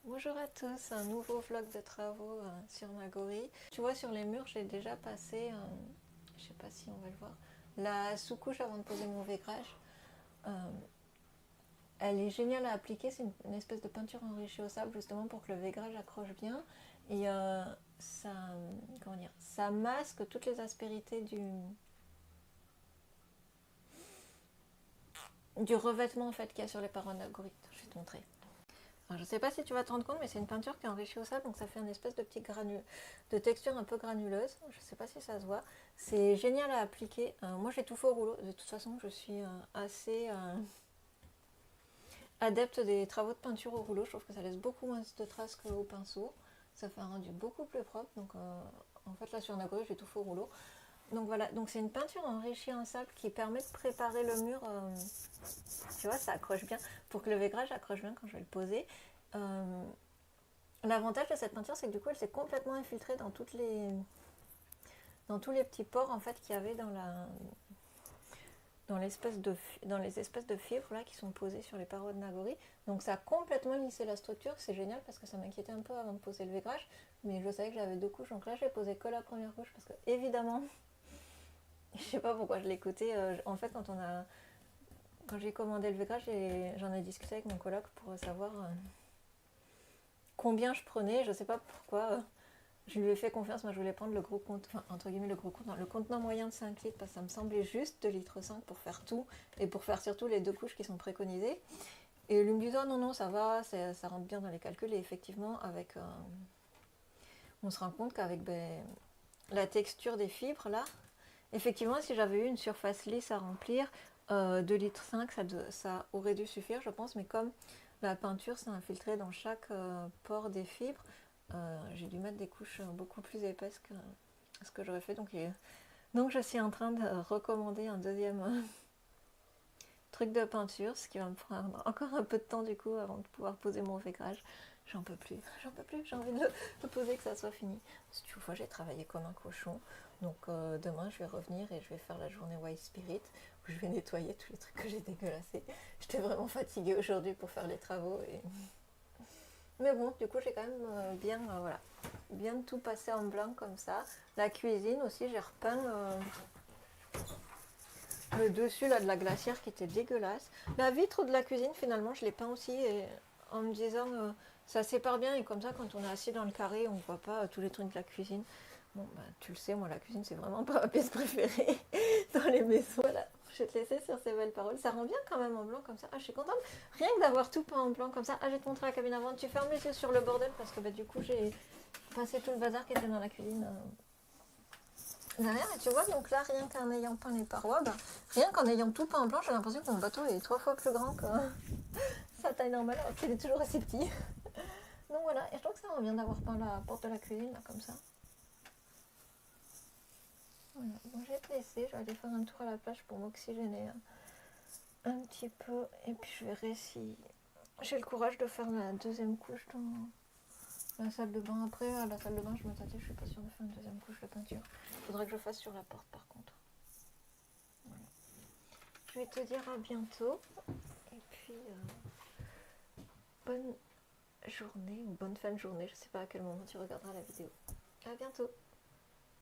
Bonjour à tous, un nouveau vlog de travaux sur Magori. Tu vois, sur les murs, j'ai déjà passé, je sais pas si on va le voir, la sous-couche avant de poser mon vaigrage. Euh, Elle est géniale à appliquer, c'est une espèce de peinture enrichie au sable justement pour que le vaigrage accroche bien. Et ça, comment dire, ça masque toutes les aspérités du revêtement en fait qu'il y a sur les parois de Magori. Je vais te montrer. Alors, je ne sais pas si tu vas te rendre compte, mais c'est une peinture qui est enrichie au sable, donc ça fait une espèce de petit de texture un peu granuleuse. Je ne sais pas si ça se voit. C'est génial à appliquer. Moi, j'ai tout fait au rouleau. De toute façon, je suis assez adepte des travaux de peinture au rouleau. Je trouve que ça laisse beaucoup moins de traces qu'au pinceau. Ça fait un rendu beaucoup plus propre. Donc, en fait, là, sur Nagori, j'ai tout fait au rouleau. Donc voilà, donc c'est une peinture enrichie en sable qui permet de préparer le mur. Tu vois, ça accroche bien pour que le vaigrage accroche bien quand je vais le poser. Euh, L'avantage de cette peinture, c'est que du coup, elle s'est complètement infiltrée dans tous les petits pores en fait qu'il y avait dans les espèces de fibres là qui sont posées sur les parois de Nagori. Donc ça a complètement lissé la structure. C'est génial parce que ça m'inquiétait un peu avant de poser le vaigrage, mais je savais que j'avais deux couches. Donc là, j'ai posé que la première couche parce que évidemment, je sais pas pourquoi je l'ai coûté. En fait, quand j'ai commandé le vaigrage, j'en ai discuté avec mon coloc pour savoir combien je prenais. Je sais pas pourquoi. Je lui ai fait confiance, moi je voulais prendre le gros compte, enfin entre guillemets le gros contenant, le contenant moyen de 5 litres parce que ça me semblait juste 2 litres 5 pour faire tout et pour faire surtout les deux couches qui sont préconisées. Et lui me disait oh non non ça va, ça rentre bien dans les calculs et effectivement on se rend compte qu'avec la texture des fibres là, effectivement si j'avais eu une surface lisse à remplir, 2 litres 5 ça aurait dû suffire je pense, mais comme la peinture s'est infiltrée dans chaque pore des fibres, j'ai dû mettre des couches beaucoup plus épaisses que ce que j'aurais fait. Donc je suis en train de recommander un deuxième truc de peinture, ce qui va me prendre encore un peu de temps du coup avant de pouvoir poser mon vaigrage. J'en peux plus, j'ai envie de le poser, que ça soit fini. Parce que tu vois, j'ai travaillé comme un cochon. Donc demain, je vais revenir et je vais faire la journée White Spirit où je vais nettoyer tous les trucs que j'ai dégueulassés. J'étais vraiment fatiguée aujourd'hui pour faire les travaux. Mais bon, du coup, j'ai quand même voilà, bien tout passé en blanc comme ça. La cuisine aussi, j'ai repeint le dessus là, de la glacière qui était dégueulasse. La vitre de la cuisine, finalement, je l'ai peint aussi en me disant ça sépare bien et comme ça, quand on est assis dans le carré, on ne voit pas tous les trucs de la cuisine. Bon, bah, tu le sais, moi, la cuisine, c'est vraiment pas ma pièce préférée dans les maisons. Voilà, je vais te laisser sur ces belles paroles. Ça rend bien quand même en blanc comme ça. Ah, je suis contente. Rien que d'avoir tout peint en blanc comme ça. Ah, je vais te montrer la cabine avant. Tu fermes les yeux sur le bordel parce que bah, du coup, j'ai passé tout le bazar qui était dans la cuisine. Derrière, et tu vois, donc là, rien qu'en ayant peint les parois, bah, rien qu'en ayant tout peint en blanc, j'ai l'impression que mon bateau est 3 fois plus grand que sa taille normale, alors qu'il est toujours assez petit. Donc voilà, et je trouve que ça rend bien d'avoir peint la porte de la cuisine, là, comme ça. Voilà, bon, je vais te laisser, je vais aller faire un tour à la plage pour m'oxygéner un petit peu, et puis je verrai si j'ai le courage de faire la deuxième couche dans la salle de bain. Après, à la salle de bain, je me tâtais, je suis pas sûre de faire une deuxième couche de peinture. Il faudrait que je fasse sur la porte, par contre. Voilà. Je vais te dire à bientôt. Et puis, bonne journée ou bonne fin de journée. Je sais pas à quel moment tu regarderas la vidéo. À bientôt.